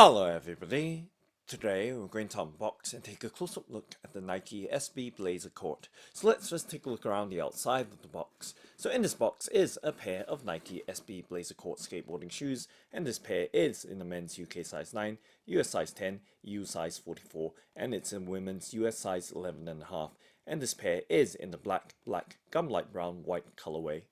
Hello everybody! Today we're going to unbox and take a close-up look at the Nike SB BLZR Court. So let's just take a look around the outside of the box. So in this box is a pair of Nike SB BLZR Court skateboarding shoes, and this pair is in the men's UK size 9, US size 10, EU size 44, and it's in women's US size 11.5. And this pair is in the black, gum light brown, white colorway.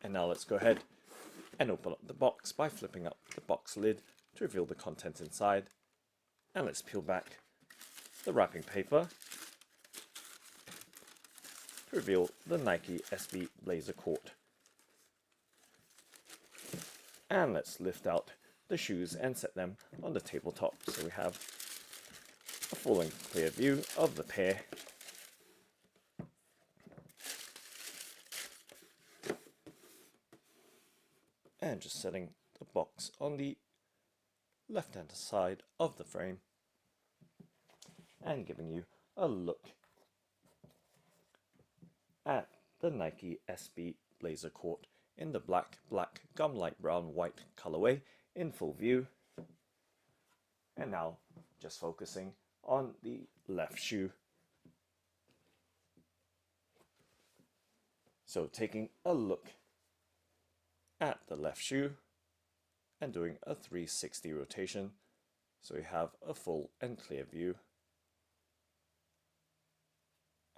And now let's go ahead and open up the box by flipping up the box lid to reveal the content inside. And let's peel back the wrapping paper to reveal the Nike SB BLZR Court. And let's lift out the shoes and set them on the tabletop so we have a full and clear view of the pair. And just setting the box on the left hand side of the frame and giving you a look at the Nike SB BLZR Court in the black, gum light brown, white colorway in full view. And now just focusing on the left shoe. So taking a look at the left shoe and doing a 360 rotation so we have a full and clear view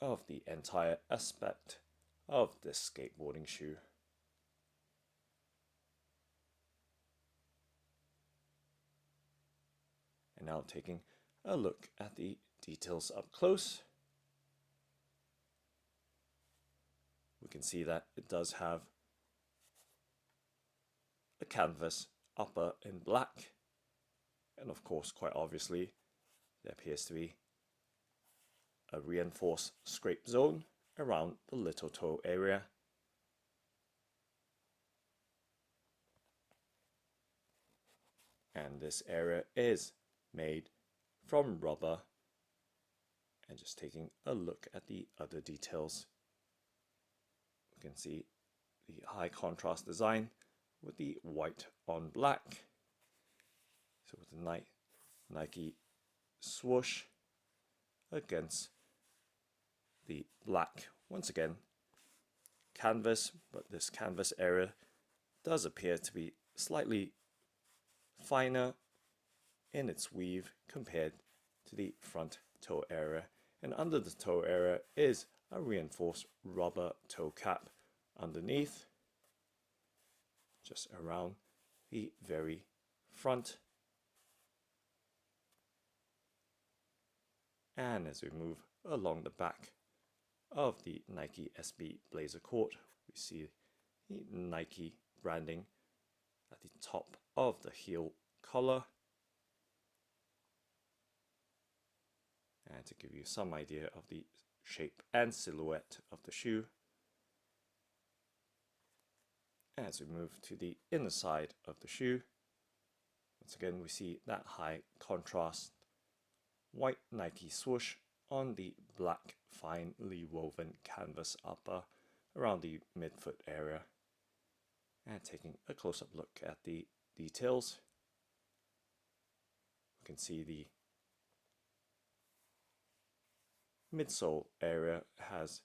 of the entire aspect of this skateboarding shoe. And now taking a look at the details up close, we can see that it does have a canvas upper in black, and of course, quite obviously, there appears to be a reinforced scrape zone around the little toe area. And this area is made from rubber. And just taking a look at the other details, we can see the high contrast design with the white on black. So with the Nike swoosh against the black, once again canvas, but this canvas area does appear to be slightly finer in its weave compared to the front toe area. And under the toe area is a reinforced rubber toe cap underneath, just around the very front. And as we move along the back of the Nike SB BLZR Court, we see the Nike branding at the top of the heel collar. And to give you some idea of the shape and silhouette of the shoe, as we move to the inner side of the shoe, once again we see that high contrast white Nike swoosh on the black finely woven canvas upper around the midfoot area. And taking a close-up look at the details, we can see the midsole area has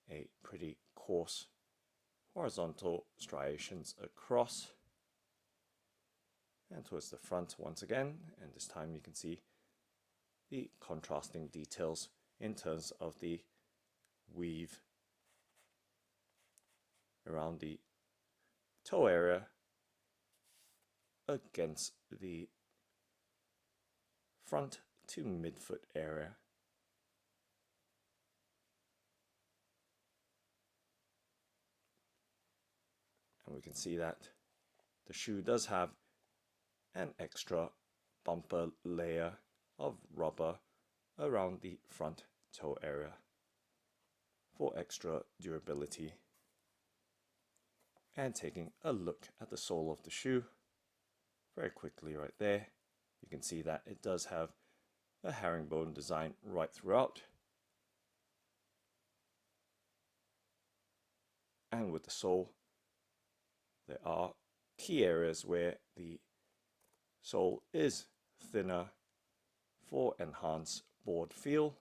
a pretty coarse horizontal striations across, and towards the front once again, and this time you can see the contrasting details in terms of the weave around the toe area against the front to midfoot area. And we can see that the shoe does have an extra bumper layer of rubber around the front toe area for extra durability. And taking a look at the sole of the shoe very quickly right there, you can see that it does have a herringbone design right throughout, and with the sole, there are key areas where the sole is thinner for enhanced board feel.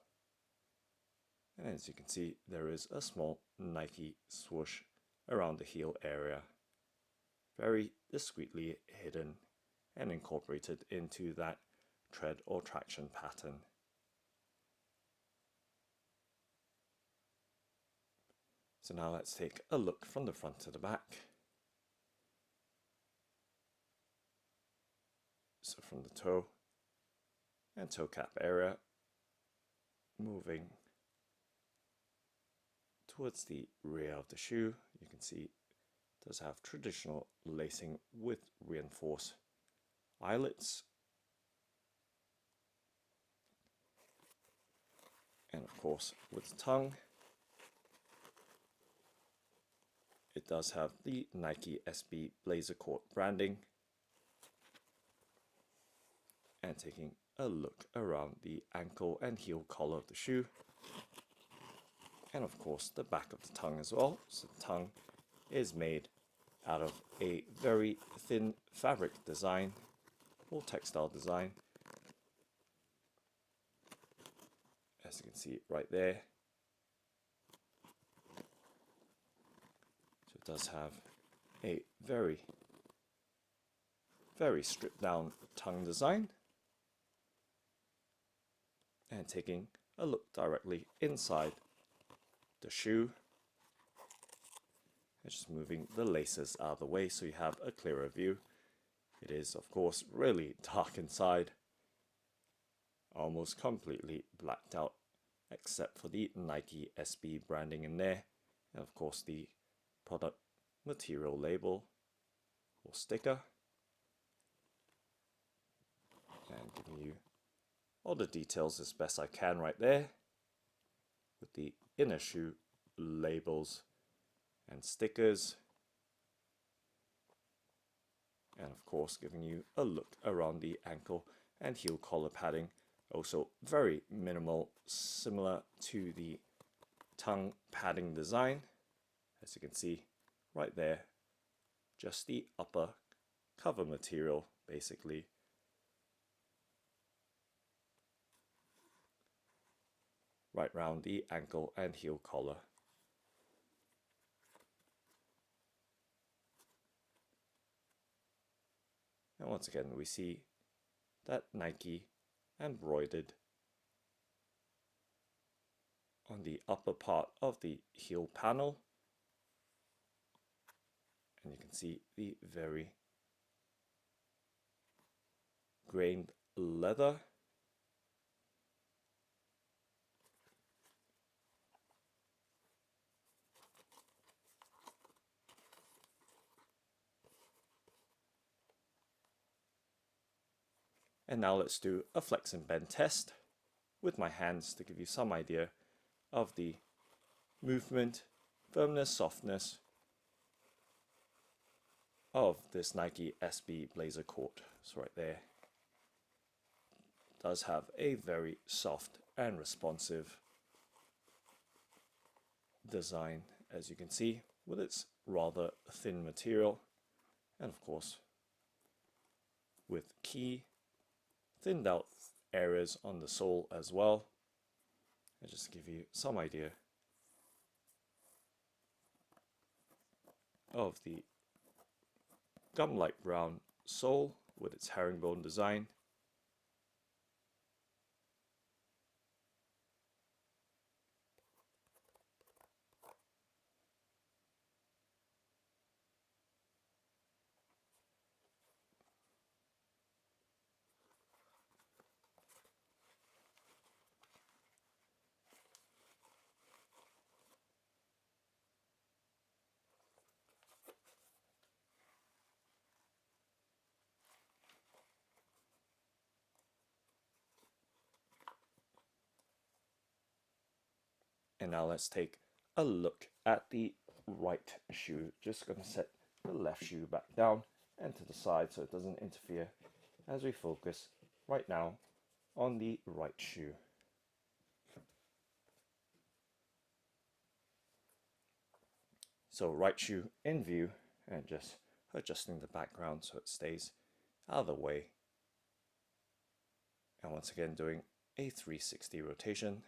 And as you can see, there is a small Nike swoosh around the heel area, very discreetly hidden and incorporated into that tread or traction pattern. So now let's take a look from the front to the back. So from the toe and toe cap area, moving towards the rear of the shoe, you can see it does have traditional lacing with reinforced eyelets. And of course, with the tongue, it does have the Nike SB BLZR Court branding. And taking a look around the ankle and heel collar of the shoe. And of course, the back of the tongue as well. So the tongue is made out of a very thin fabric design or textile design. As you can see right there. So it does have a very stripped down tongue design. And taking a look directly inside the shoe. And just moving the laces out of the way so you have a clearer view. It is of course really dark inside, almost completely blacked out except for the Nike SB branding in there, and of course the product material label or sticker, and giving you all the details as best I can right there with the inner shoe labels and stickers, and of course giving you a look around the ankle and heel collar padding, also very minimal, similar to the tongue padding design. As you can see right there, just the upper cover material basically. Right round the ankle and heel collar. And once again we see that Nike embroidered on the upper part of the heel panel, and you can see the very grained leather. And now let's do a flex and bend test with my hands to give you some idea of the movement, firmness, softness of this Nike SB BLZR Court. So right there, does have a very soft and responsive design, as you can see, with its rather thin material, and of course with key thinned out areas on the sole as well. And just to give you some idea of the gum-like brown sole with its herringbone design. And now let's take a look at the right shoe. Just going to set the left shoe back down and to the side so it doesn't interfere as we focus right now on the right shoe. So right shoe in view and just adjusting the background so it stays out of the way. And once again doing a 360 rotation.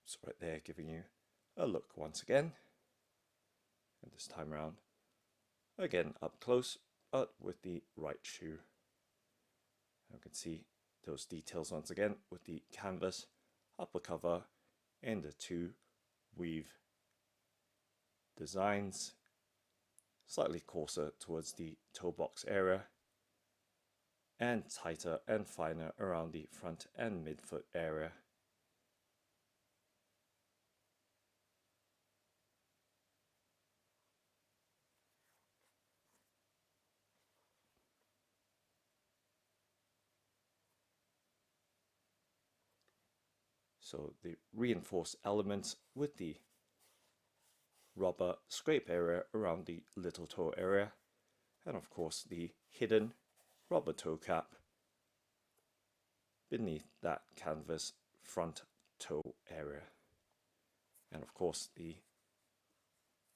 So right there giving you a look once again. And this time around, again up close, but with the right shoe. You can see those details once again with the canvas, upper cover, and the two weave designs, slightly coarser towards the toe box area, and tighter and finer around the front and midfoot area. So the reinforced elements with the rubber scrape area around the little toe area, and of course the hidden rubber toe cap beneath that canvas front toe area, and of course the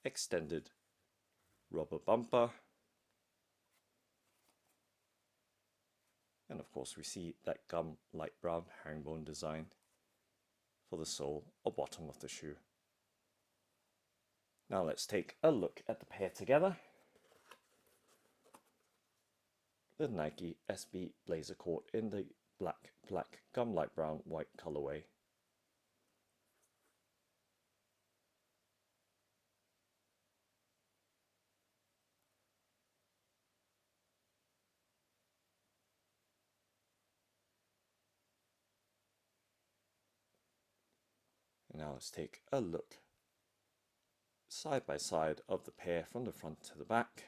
extended rubber bumper, and of course we see that gum light brown herringbone design for the sole or bottom of the shoe. Now let's take a look at the pair together. The Nike SB BLZR Court in the black gum light brown white colorway. And now let's take a look side by side of the pair from the front to the back.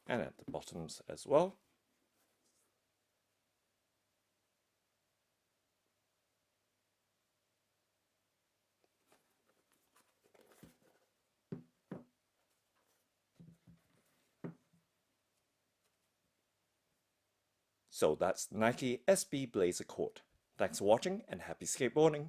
And at the bottoms as well. So that's Nike SB BLZR Court. Thanks for watching and happy skateboarding!